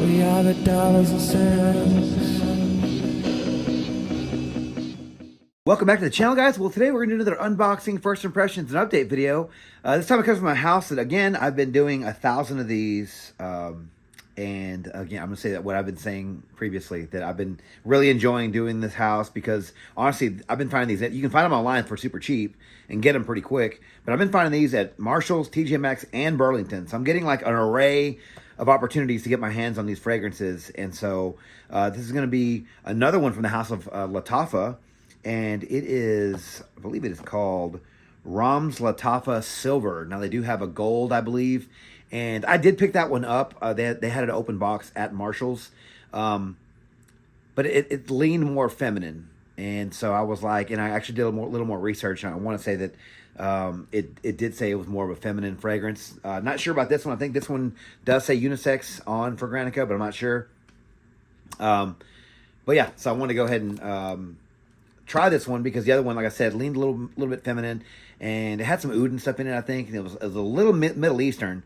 We are the dollars and cents. Welcome back to the channel, guys. Well, today we're going to do another unboxing, first impressions, and update video. This time it comes from my house that, again, I've been doing 1,000 of these. And again, I'm going to say that what I've been saying previously, that I've been really enjoying doing this house because, honestly, I've been finding these. You can find them online for super cheap and get them pretty quick. But I've been finding these at Marshall's, TJ Maxx, and Burlington. So I'm getting like an array of opportunities to get my hands on these fragrances. And so this is going to be another one from the house of Lattafa. And it is, I believe it is called Ramz Lattafa Silver. Now, they do have a gold, I believe. And I did pick that one up. They had an open box at Marshall's. But it leaned more feminine. And so I was like, and I actually did a little more research. And I want to say that it did say it was more of a feminine fragrance. Not sure about this one. I think this one does say unisex on for Granica, but I'm not sure. But yeah, so I want to go ahead and try this one because the other one, like I said, leaned a little bit feminine, and it had some oud and stuff in it, I think, and it was a little Middle Eastern,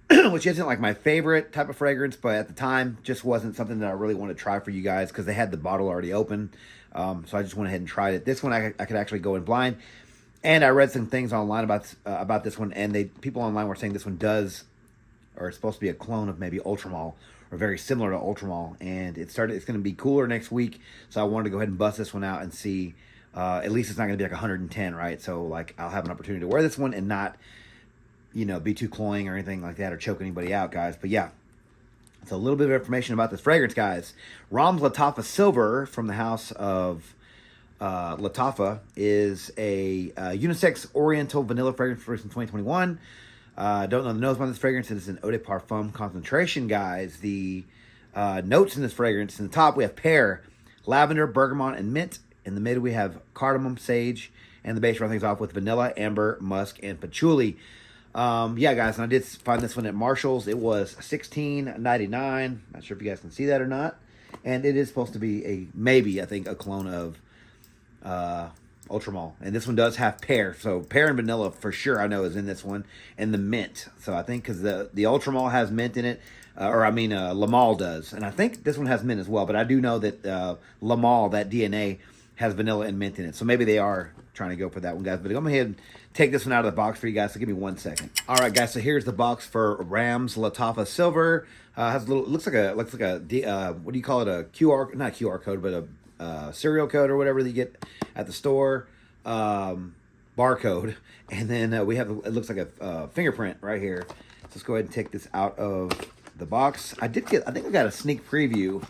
which isn't like my favorite type of fragrance, but at the time just wasn't something that I really wanted to try for you guys because they had the bottle already open. So I just went ahead and tried it. This one I could actually go in blind, and I read some things online about this one, and people online were saying this one does, or it's supposed to be a clone of maybe Ultramall, or very similar to Ultramall, and it's going to be cooler next week, so I wanted to go ahead and bust this one out and see. At least it's not going to be like 110, right? So like I'll have an opportunity to wear this one and not, be too cloying or anything like that or choke anybody out, guys. But yeah, it's a little bit of information about this fragrance, guys. Ramz Lattafa Silver from the house of Lattafa is a unisex Oriental vanilla fragrance from 2021. Don't know the nose on this fragrance. It is an eau de parfum concentration, guys. The notes in this fragrance, in the top we have pear, lavender, bergamot, and mint. In the middle we have cardamom, sage, and the base round things off with vanilla, amber, musk, and patchouli. Yeah, guys, and I did find this one at Marshall's. It was $16.99. Not sure if you guys can see that or not. And it is supposed to be maybe I think a clone of Ultramall, and this one does have pear, so pear and vanilla for sure I know is in this one, and the mint. So I think because the Ultramall has mint in it, Lamal does, and I think this one has mint as well. But I do know that Lamal, that DNA, has vanilla and mint in it, so maybe they are trying to go for that one, guys. But I'm gonna go ahead and take this one out of the box for you guys. So give me 1 second. All right, guys. So here's the box for Ramz Lattafa Silver. Has a little looks like a what do you call it? A QR, not QR code, but a serial code or whatever that you get at the store, barcode, and then we have it looks like a fingerprint right here. So let's go ahead and take this out of the box. I think I got a sneak preview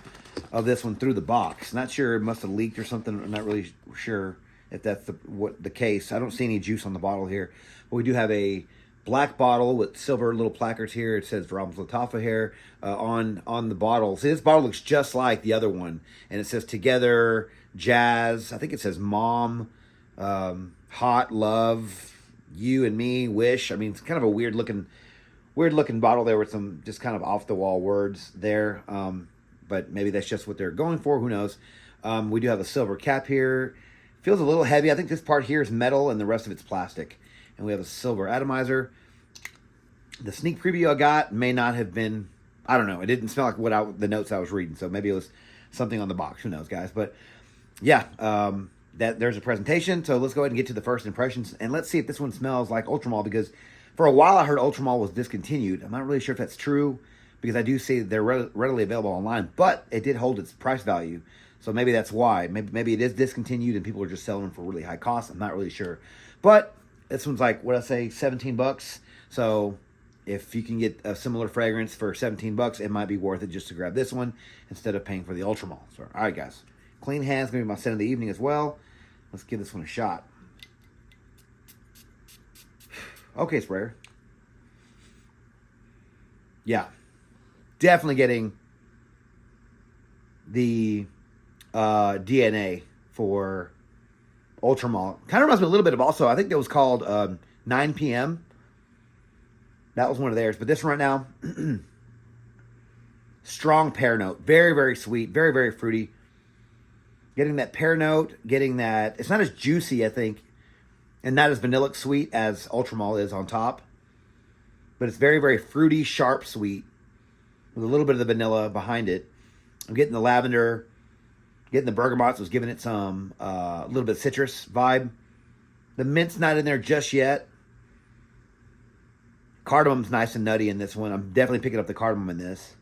of this one through the box. Not sure, it must have leaked or something. I'm not really sure if that's the case. I don't see any juice on the bottle here, but we do have a black bottle with silver little placards here. It says Ramz Lattafa here on the bottle. See, this bottle looks just like the other one, and it says Together, Jazz. I think it says Mom, Hot, Love, You and Me, Wish. I mean, it's kind of a weird looking bottle there with some just kind of off the wall words there. But maybe that's just what they're going for. Who knows? We do have a silver cap here. Feels a little heavy. I think this part here is metal and the rest of it's plastic. And we have a silver atomizer. The sneak preview I got may not have been, I don't know. It didn't smell like the notes I was reading. So maybe it was something on the box. Who knows, guys? But yeah, there's a presentation. So let's go ahead and get to the first impressions. And let's see if this one smells like Ultramall, because for a while I heard Ultramall was discontinued. I'm not really sure if that's true, because I do see that they're readily available online. But it did hold its price value. So maybe that's why. Maybe it is discontinued and people are just selling them for really high cost. I'm not really sure. But this one's like, what did I say, 17 bucks. So if you can get a similar fragrance for 17 bucks, it might be worth it just to grab this one instead of paying for the Ultramall. So, all right, guys. Clean hands, maybe my scent of the evening as well. Let's give this one a shot. Okay, sprayer. Yeah. Definitely getting the DNA for Ultramall. Kind of reminds me a little bit of also, I think that was called 9 p.m. That was one of theirs. But this one right now, strong pear note. Very, very sweet. Very, very fruity. Getting that pear note. Getting that, it's not as juicy, I think, and not as vanilla sweet as Ultramall is on top. But it's very, very fruity, sharp, sweet. with a little bit of the vanilla behind it. I'm getting the lavender, getting the bergamot, so it's giving it some a little bit of citrus vibe. The mint's not in there just yet. Cardamom's nice and nutty in this one. I'm definitely picking up the cardamom in this.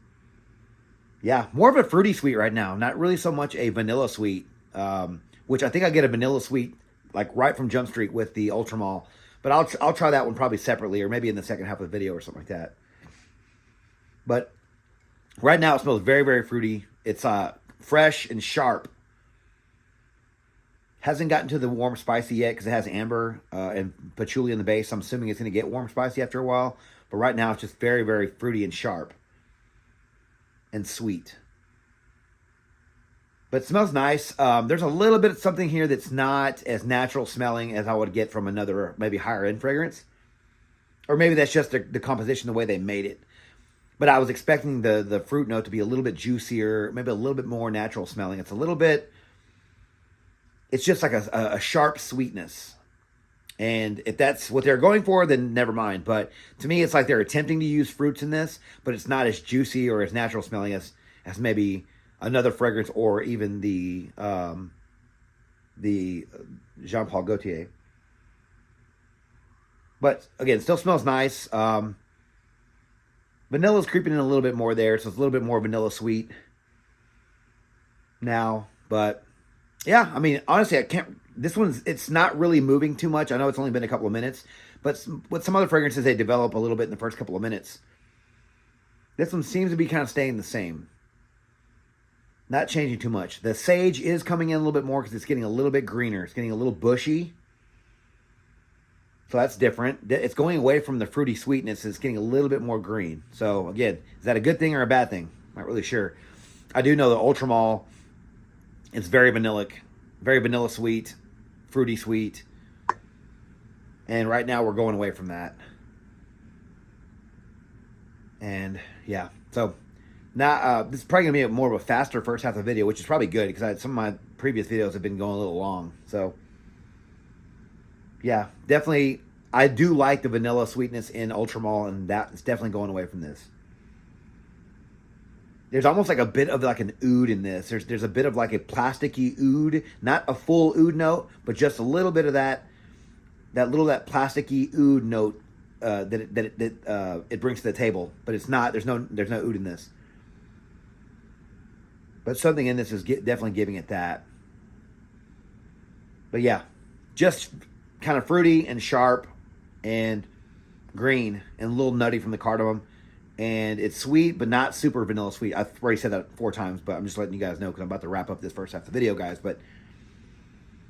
Yeah, more of a fruity sweet right now. Not really so much a vanilla sweet, which I think I get a vanilla sweet like right from Jump Street with the Ultramall. But I'll try that one probably separately or maybe in the second half of the video or something like that. But right now it smells very, very fruity. It's fresh and sharp. Hasn't gotten to the warm spicy yet because it has amber and patchouli in the base. I'm assuming it's going to get warm spicy after a while. But right now it's just very, very fruity and sharp. And sweet. But it smells nice. There's a little bit of something here that's not as natural smelling as I would get from another maybe higher end fragrance. Or maybe that's just the composition, the way they made it. But I was expecting the fruit note to be a little bit juicier, maybe a little bit more natural smelling. It's a little bit, it's just like a sharp sweetness. And if that's what they're going for, then never mind. But to me, it's like they're attempting to use fruits in this, but it's not as juicy or as natural smelling as maybe another fragrance or even the Jean Paul Gaultier. But again, still smells nice. Vanilla's creeping in a little bit more there, so it's a little bit more vanilla sweet now. But yeah, I mean, honestly, it's not really moving too much. I know it's only been a couple of minutes, but with some other fragrances, they develop a little bit in the first couple of minutes. This one seems to be kind of staying the same. Not changing too much. The sage is coming in a little bit more because it's getting a little bit greener. It's getting a little bushy. So that's different. It's going away from the fruity sweetness. It's getting a little bit more green. So again, is that a good thing or a bad thing? Not really sure. I do know the Ultramall is very vanilla sweet, fruity sweet. And right now we're going away from that. And yeah, so now this is probably going to be more of a faster first half of the video, which is probably good because some of my previous videos have been going a little long. So yeah, definitely, I do like the vanilla sweetness in Ultramall, and that's definitely going away from this. There's almost like a bit of like an oud in this. There's a bit of like a plasticky oud, not a full oud note, but just a little bit of that plasticky oud note that it brings to the table. But it's not. There's no oud in this. But something in this is definitely giving it that. But yeah, just kind of fruity and sharp and green and a little nutty from the cardamom. And it's sweet, but not super vanilla sweet. I've already said that 4 times, but I'm just letting you guys know because I'm about to wrap up this first half of the video, guys. But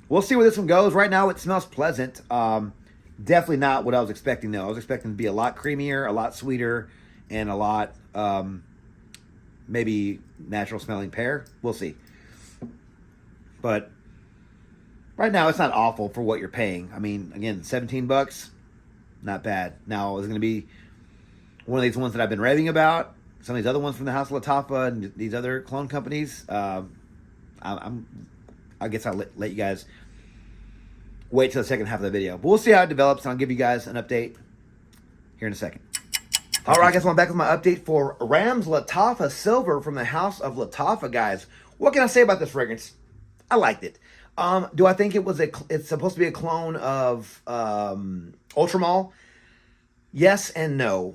we'll see where this one goes. Right now, it smells pleasant. Definitely not what I was expecting, though. I was expecting it to be a lot creamier, a lot sweeter, and a lot maybe natural smelling pear. We'll see. But right now, it's not awful for what you're paying. I mean, again, $17, not bad. Now, is it going to be one of these ones that I've been raving about? Some of these other ones from the House of Lattafa and these other clone companies? I guess I'll let you guys wait till the second half of the video. But we'll see how it develops, and I'll give you guys an update here in a second. All right, guys, I'm back with my update for Ramz Lattafa Silver from the House of Lattafa, guys. What can I say about this fragrance? I liked it. Do I think it's supposed to be a clone of Ultramall? Yes and no.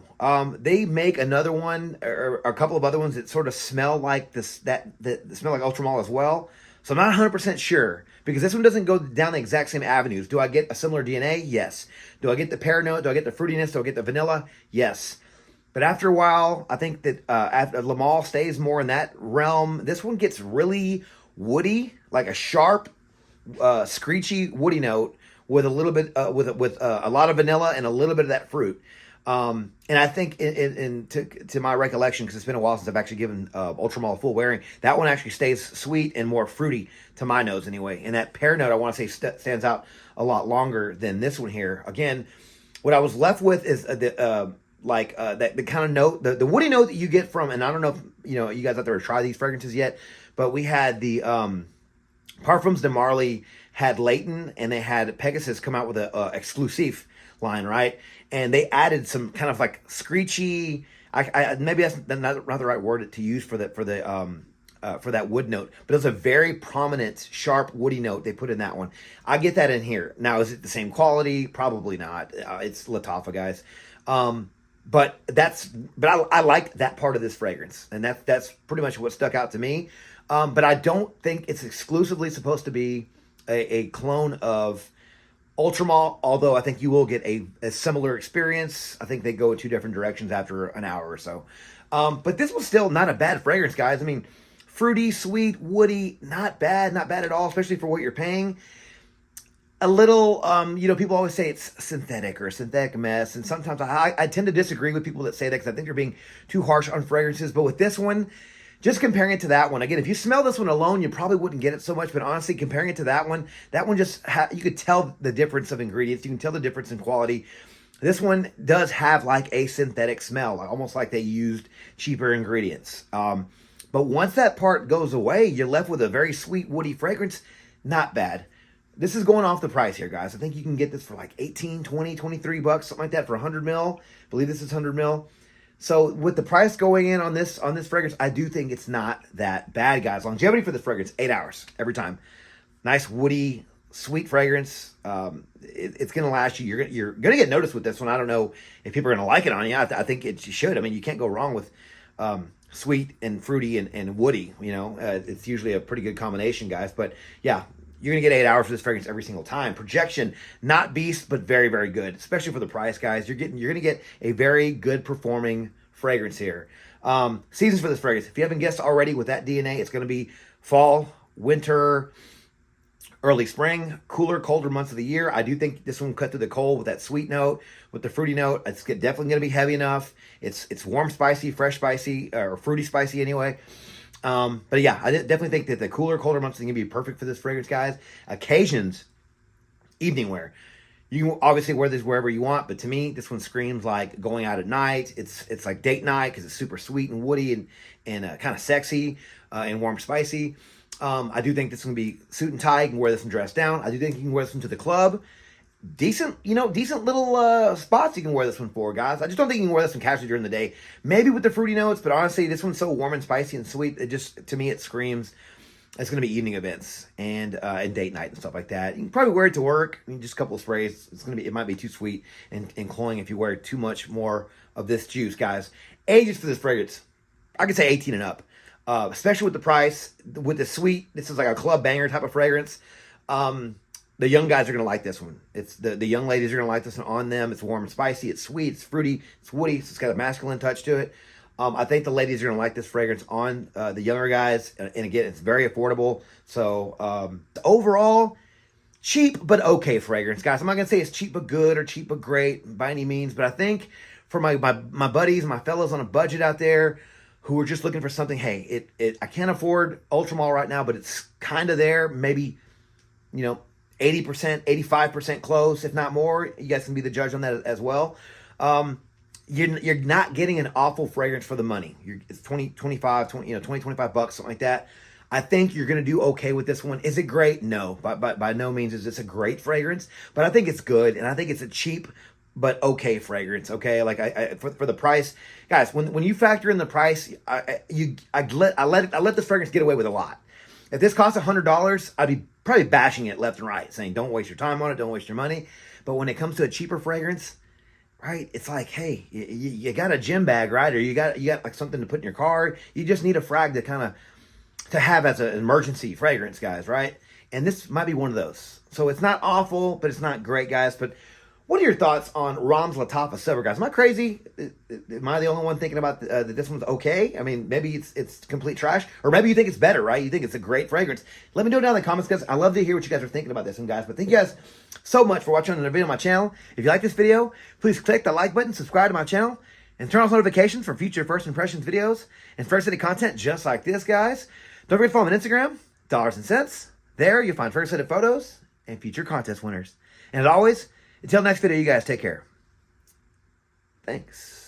They make another one or a couple of other ones that sort of smell like that smell like Ultramall as well. So I'm not 100% sure because this one doesn't go down the exact same avenues. Do I get a similar DNA? Yes. Do I get the pear note? Do I get the fruitiness? Do I get the vanilla? Yes. But after a while, I think that after Lamal stays more in that realm. This one gets really woody, like a sharp, screechy woody note with a little bit with a lot of vanilla and a little bit of that fruit. And I think to my recollection, because it's been a while since I've actually given Ultramall a full wearing, that one actually stays sweet and more fruity to my nose anyway. And that pear note, I want to say, stands out a lot longer than this one here. Again, what I was left with is the kind of note, the woody note that you get from, and I don't know if you guys out there have tried these fragrances yet, but we had the Parfums de Marly had Leighton, and they had Pegasus come out with a exclusive line, right? And they added some kind of like screechy, maybe that's not the right word to use for that wood note, but it's a very prominent, sharp, woody note they put in that one. I get that in here. Now, is it the same quality? Probably not. It's Lattafa, guys. But I like that part of this fragrance, and that's pretty much what stuck out to me. But I don't think it's exclusively supposed to be a clone of Ultramalt, although I think you will get a similar experience. I think they go in two different directions after an hour or so. But this was still not a bad fragrance, guys. I mean, fruity, sweet, woody, not bad at all, especially for what you're paying. A little, people always say it's synthetic or a synthetic mess, and sometimes I tend to disagree with people that say that because I think they're being too harsh on fragrances. But with this one, just comparing it to that one, again, if you smell this one alone, you probably wouldn't get it so much. But honestly, comparing it to that one just you could tell the difference of ingredients. You can tell the difference in quality. This one does have like a synthetic smell, almost like they used cheaper ingredients. But once that part goes away, you're left with a very sweet, woody fragrance. Not bad. This is going off the price here, guys. I think you can get this for like 18, 20, 23 bucks, something like that for 100 mil. I believe this is 100 mil. So with the price going in on this fragrance, I do think it's not that bad, guys. Longevity for this fragrance, 8 hours every time. Nice, woody, sweet fragrance. It's going to last you. You're going to get noticed with this one. I don't know if people are going to like it on you. I think it should. I mean, you can't go wrong with sweet and fruity and woody. It's usually a pretty good combination, guys. But yeah, you're going to get 8 hours for this fragrance every single time. Projection, not beast, but very, very good, especially for the price, guys. You're going to get a very good performing fragrance here. Seasons for this fragrance. If you haven't guessed already with that DNA, it's going to be fall, winter, early spring, cooler, colder months of the year. I do think this one cut through the cold with that sweet note, with the fruity note. It's definitely going to be heavy enough. It's warm spicy, fresh spicy, or fruity spicy anyway. But yeah, I definitely think that the cooler, colder months are going to be perfect for this fragrance, guys. Occasions, evening wear. You can obviously wear this wherever you want, but to me, this one screams like going out at night. It's like date night because it's super sweet and woody and kind of sexy and warm spicy. I do think this is going to be suit and tie. You can wear this and dress down. I do think you can wear this one to the club. Decent little spots you can wear this one for, guys. I just don't think you can wear this one casually during the day. Maybe with the fruity notes, but honestly, this one's so warm and spicy and sweet. To me, it screams it's going to be evening events and date night and stuff like that. You can probably wear it to work. I mean, just a couple of sprays. It might be too sweet and cloying if you wear too much more of this juice, guys. Ages for this fragrance, I could say 18 and up. Especially with the price, with the sweet. This is like a club banger type of fragrance. The young guys are going to like this one. It's the young ladies are going to like this one on them. It's warm and spicy. It's sweet. It's fruity. It's woody. So it's got a masculine touch to it. I think the ladies are going to like this fragrance on the younger guys. And again, it's very affordable. So overall, cheap but okay fragrance, guys. I'm not going to say it's cheap but good or cheap but great by any means. But I think for my buddies, my fellows on a budget out there who are just looking for something, hey, I can't afford Ultramalt right now, but it's kind of there. Maybe, 80%, 85% close, if not more. You guys can be the judge on that as well. You're not getting an awful fragrance for the money. It's 25 bucks, something like that. I think you're going to do okay with this one. Is it great? No, by no means is this a great fragrance, but I think it's good, and I think it's a cheap but okay fragrance. Okay, like for the price, guys. When you factor in the price, I let this fragrance get away with a lot. If this costs $100, I'd be probably bashing it left and right, saying don't waste your time on it, don't waste your money. But when it comes to a cheaper fragrance, right, it's like, hey, you got a gym bag, right, or you got like something to put in your car. You just need a frag to have as an emergency fragrance, guys, right? And this might be one of those. So it's not awful, but it's not great, guys. But what are your thoughts on Ramz Lattafa Silver, guys? Am I crazy? Am I the only one thinking about that this one's okay? I mean, maybe it's complete trash. Or maybe you think it's better, right? You think it's a great fragrance. Let me know down in the comments, guys. I love to hear what you guys are thinking about this one, guys. But thank you guys so much for watching another video on my channel. If you like this video, please click the like button, subscribe to my channel, and turn on notifications for future First Impressions videos and First City content just like this, guys. Don't forget to follow me on Instagram, Dollars and Cents. There, you'll find First City photos and future contest winners. And as always, until next video, you guys take care. Thanks.